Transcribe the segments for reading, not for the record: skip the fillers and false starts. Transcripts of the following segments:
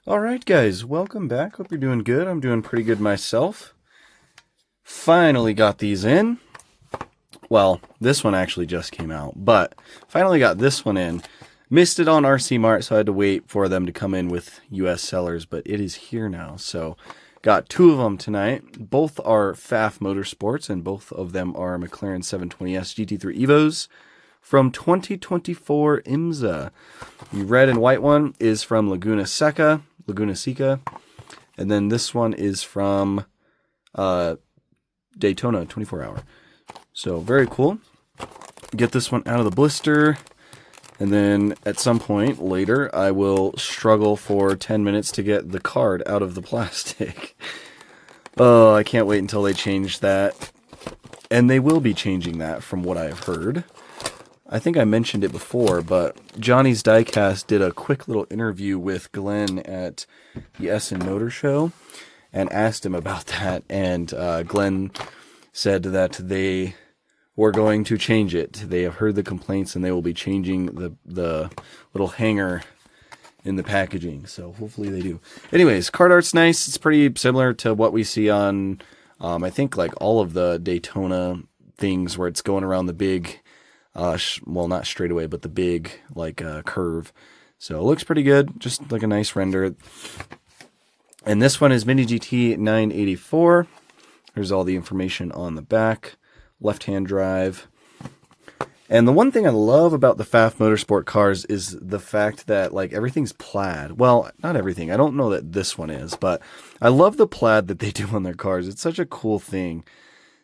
Alright guys, welcome back. Hope you're doing good. I'm doing pretty good myself. Finally got these in. Well, this one actually just came out, but finally got this one in. Missed it on RC Mart, so I had to wait for them to come in with US sellers, but it is here now. So got two of them tonight. Both are Pfaff Motorsports, and both of them are McLaren 720S GT3 EVOs from 2024 IMSA. The red and white one is from Laguna Seca, and then this one is from Daytona 24 hour. So very cool. Get this one out of the blister, and then at some point later I will struggle for 10 minutes to get the card out of the plastic. Oh, I can't wait until they change that. And they will be changing that from what I've heard. I think I mentioned it before, but Johnny's Diecast did a quick little interview with Glenn at the Essen Motor Show and asked him about that. And Glenn said that they were going to change it. They have heard the complaints and they will be changing the little hanger in the packaging. So hopefully they do. Anyways, card art's nice. It's pretty similar to what we see on, I think, like all of the Daytona things where it's going around the big... well, not straightaway, but the big, like, curve. So it looks pretty good, just like a nice render. And this one is Mini GT 984. There's all the information on the back. Left-hand drive. And the one thing I love about the Pfaff Motorsport cars is the fact that, like, everything's plaid. Well, not everything. I don't know that this one is, but I love the plaid that they do on their cars. It's such a cool thing.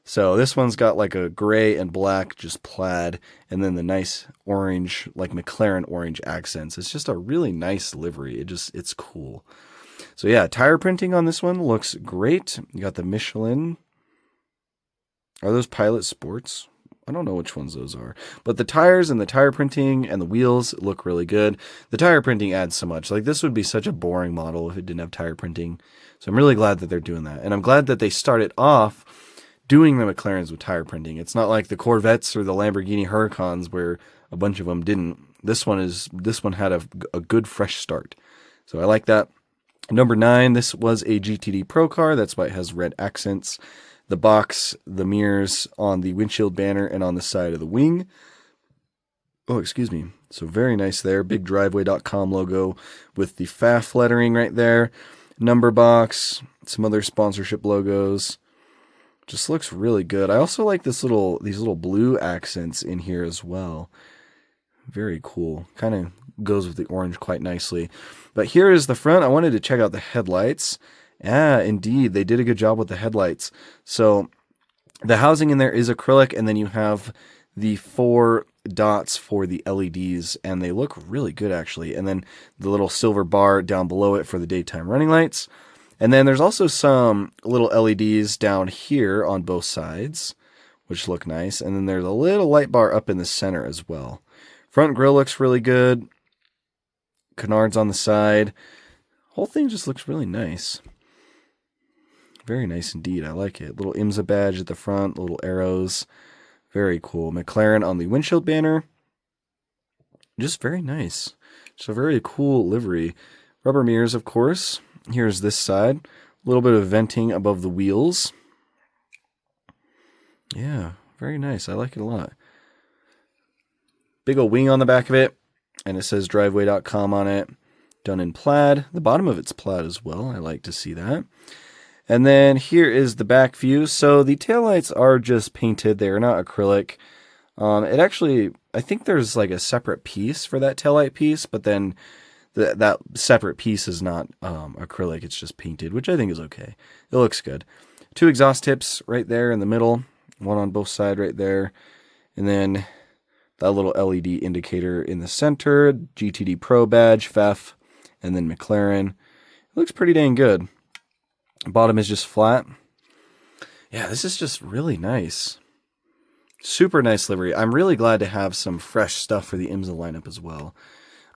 So this one's got like a gray and black, just plaid, and then the nice orange, like McLaren orange accents. It's just a really nice livery. It's cool. So yeah, tire printing on this one looks great. You got the Michelin. Are those Pilot Sports? I don't know which ones those are. But the tires and the tire printing and the wheels look really good. The tire printing adds so much. Like, this would be such a boring model if it didn't have tire printing. So I'm really glad that they're doing that. And I'm glad that they started off doing the McLarens with tire printing. It's not like the Corvettes or the Lamborghini Huracans where a bunch of them didn't. This one had a good fresh start. So I like that. Number 9, this was a GTD Pro car. That's why it has red accents. The box, the mirrors on the windshield banner and on the side of the wing. Oh, excuse me. So very nice there. Big driveway.com logo with the Pfaff lettering right there. Number box, some other sponsorship logos. Just looks really good. I also like these little blue accents in here as well. Very cool. Kind of goes with the orange quite nicely. But here is the front. I wanted to check out the headlights. Yeah, indeed. They did a good job with the headlights. So the housing in there is acrylic, and then you have the 4 dots for the LEDs, and they look really good actually. And then the little silver bar down below it for the daytime running lights. And then there's also some little LEDs down here on both sides, which look nice. And then there's a little light bar up in the center as well. Front grille looks really good. Canards on the side. Whole thing just looks really nice. Very nice indeed. I like it. Little IMSA badge at the front, little arrows. Very cool. McLaren on the windshield banner. Just very nice. Just a very cool livery. Rubber mirrors, of course. Here's this side. A little bit of venting above the wheels. Yeah, very nice. I like it a lot. Big old wing on the back of it. And it says driveway.com on it. Done in plaid. The bottom of it's plaid as well. I like to see that. And then here is the back view. So the taillights are just painted. They are not acrylic. It actually, I think there's like a separate piece for that taillight piece, but then that separate piece is not acrylic, it's just painted, which I think is okay. It looks good. 2 exhaust tips right there in the middle, one on both sides right there, and then that little LED indicator in the center, GTD Pro badge, Pfaff, and then McLaren. It looks pretty dang good. Bottom is just flat. Yeah, this is just really nice. Super nice livery. I'm really glad to have some fresh stuff for the IMSA lineup as well.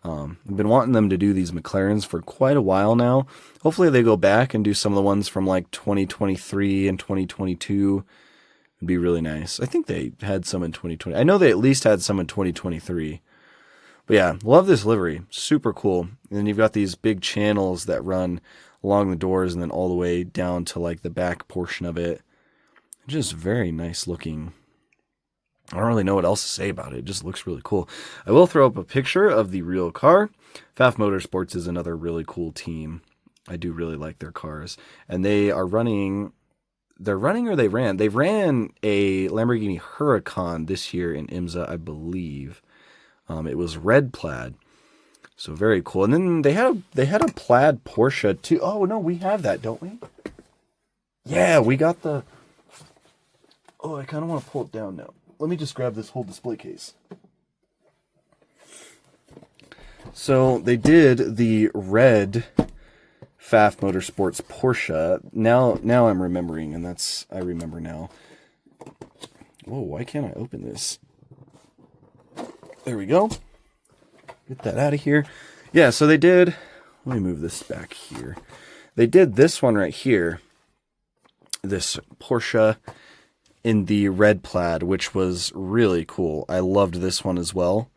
I've been wanting them to do these McLarens for quite a while now. Hopefully they go back and do some of the ones from like 2023 and 2022. It'd be really nice. I think they had some in 2020. I know they at least had some in 2023. But yeah, love this livery. Super cool. And then you've got these big channels that run along the doors and then all the way down to like the back portion of it. Just very nice looking. I don't really know what else to say about it. It just looks really cool. I will throw up a picture of the real car. Pfaff Motorsports is another really cool team. I do really like their cars. And they are running... They're running or they ran? They ran a Lamborghini Huracan this year in IMSA, I believe. It was red plaid. So very cool. And then they had a plaid Porsche too. Oh, no, we have that, don't we? Yeah, we got the... Oh, I kind of want to pull it down now. Let me just grab this whole display case. So they did the red Pfaff Motorsports Porsche. Now I'm remembering, and I remember now. Whoa, why can't I open this? There we go. Get that out of here. Yeah, so they did... Let me move this back here. They did this one right here. This Porsche in the red plaid, which was really cool. I loved this one as well.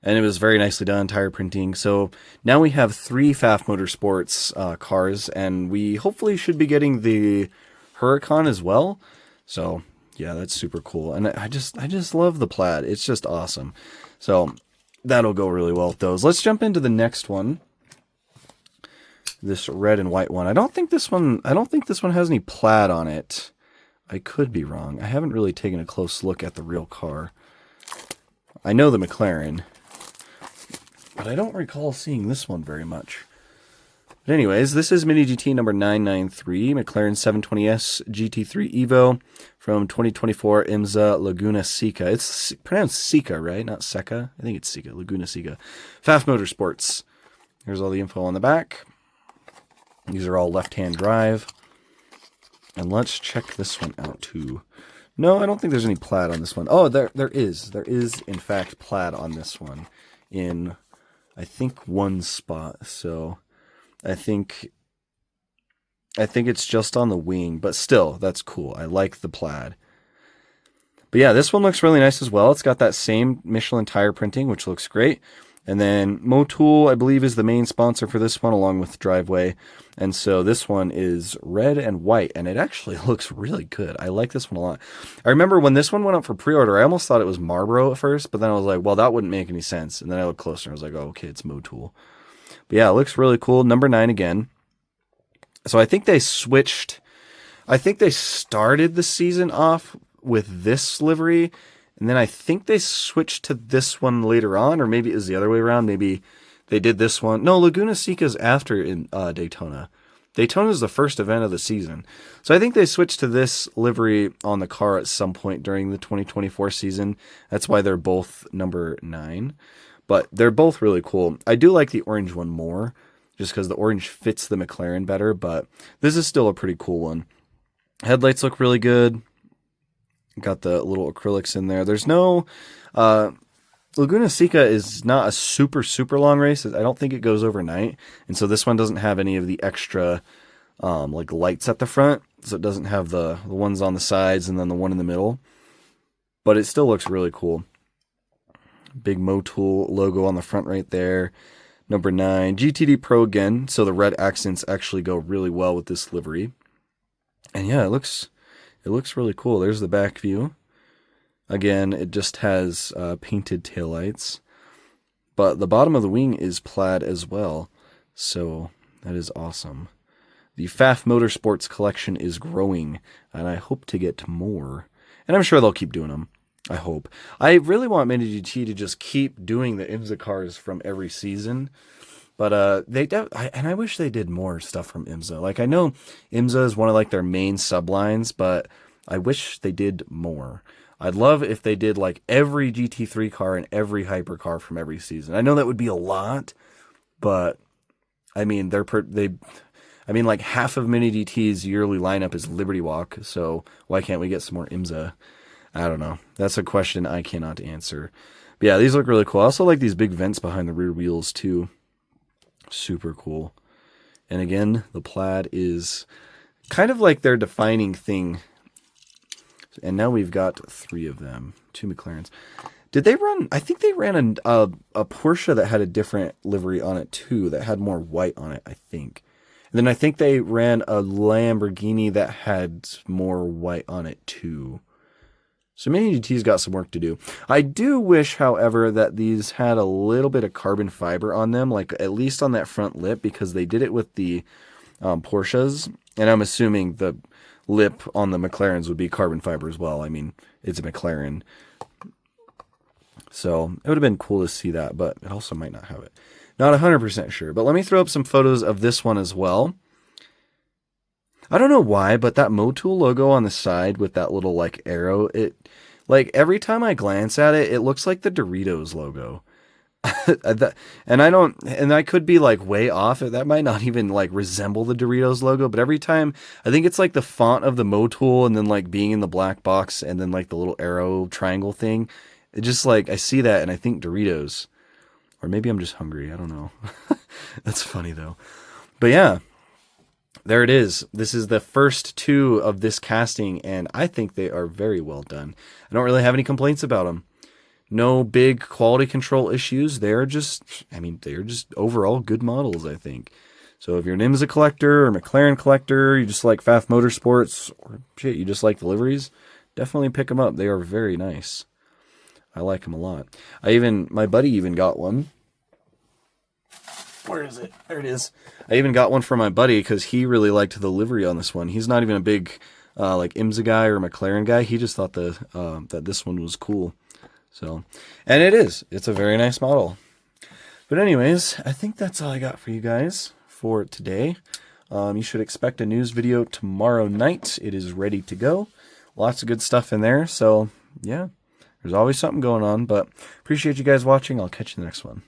And it was very nicely done, tire printing. So now we have 3 Pfaff Motorsports cars, and we hopefully should be getting the Huracan as well. So yeah, that's super cool. And I just love the plaid. It's just awesome. So that'll go really well with those. Let's jump into the next one. This red and white one. I don't think this one has any plaid on it. I could be wrong. I haven't really taken a close look at the real car. I know the McLaren, but I don't recall seeing this one very much. But anyways, this is Mini GT number 993, McLaren 720S GT3 EVO from 2024 IMSA Laguna Seca. It's pronounced Seca, right? Not Seca. I think it's Seca, Laguna Seca. Pfaff Motorsports. Here's all the info on the back. These are all left-hand drive. And let's check this one out too. No, I don't think there's any plaid on this one. Oh, there is. There is, in fact, plaid on this one in, I think, one spot. So I think it's just on the wing, but still, that's cool. I like the plaid. But yeah, this one looks really nice as well. It's got that same Michelin tire printing, which looks great. And then Motul, I believe, is the main sponsor for this one, along with Driveway. And so this one is red and white, and it actually looks really good. I like this one a lot. I remember when this one went up for pre-order, I almost thought it was Marlboro at first, but then I was like, well, that wouldn't make any sense. And then I looked closer, and I was like, oh, okay, it's Motul. But yeah, it looks really cool. Number 9 again. So I think they switched. I think they started the season off with this livery, and then I think they switched to this one later on, or maybe it was the other way around. Maybe they did this one. No, Laguna Seca's after in Daytona. Daytona is the first event of the season. So I think they switched to this livery on the car at some point during the 2024 season. That's why they're both number 9. But they're both really cool. I do like the orange one more, just because the orange fits the McLaren better, but this is still a pretty cool one. Headlights look really good. Got the little acrylics in there. There's no... Laguna Seca is not a super long race. I don't think it goes overnight. And so this one doesn't have any of the extra like lights at the front. So it doesn't have the ones on the sides and then the one in the middle. But it still looks really cool. Big Motul logo on the front right there. Number 9. GTD Pro again. So the red accents actually go really well with this livery. And yeah, it looks really cool. There's the back view. Again, it just has painted taillights. But the bottom of the wing is plaid as well. So that is awesome. The Pfaff Motorsports collection is growing, and I hope to get more. And I'm sure they'll keep doing them. I hope. I really want Mini GT to just keep doing the IMSA cars from every season. But I wish they did more stuff from IMSA. Like, I know IMSA is one of like their main sublines, but I wish they did more. I'd love if they did like every GT3 car and every hypercar from every season. I know that would be a lot, but I mean like half of Mini GT's yearly lineup is Liberty Walk, so why can't we get some more IMSA? I don't know. That's a question I cannot answer. But yeah, these look really cool. I also like these big vents behind the rear wheels too. Super cool. And again, the plaid is kind of like their defining thing. And now we've got 3 of them. 2 McLarens. Did they run? I think they ran a Porsche that had a different livery on it too, that had more white on it, I think. And then I think they ran a Lamborghini that had more white on it too. So Mini GT's got some work to do. I do wish, however, that these had a little bit of carbon fiber on them, like at least on that front lip, because they did it with the Porsches, and I'm assuming the lip on the McLarens would be carbon fiber as well. I mean, it's a McLaren. So it would have been cool to see that, but it also might not have it. Not 100% sure, but let me throw up some photos of this one as well. I don't know why, but that Motul logo on the side with that little like arrow, it like every time I glance at it, it looks like the Doritos logo. And I could be like way off. That might not even like resemble the Doritos logo, but every time I think it's like the font of the Motul and then like being in the black box and then like the little arrow triangle thing. It just like, I see that and I think Doritos. Or maybe I'm just hungry. I don't know. That's funny though. But yeah, there it is. This is the first two of this casting, and I think they are very well done. I don't really have any complaints about them. No big quality control issues. They're just overall good models, I think. So if you're an IMSA collector or McLaren collector, you just like Pfaff Motorsports, or shit, you just like the liveries, definitely pick them up. They are very nice. I like them a lot. My buddy even got one. Where is it? There it is. I even got one for my buddy because he really liked the livery on this one. He's not even a big like IMSA guy or McLaren guy. He just thought that this one was cool. So, and it is. It's a very nice model. But anyways, I think that's all I got for you guys for today. You should expect a news video tomorrow night. It is ready to go. Lots of good stuff in there. So, yeah. There's always something going on, but appreciate you guys watching. I'll catch you in the next one.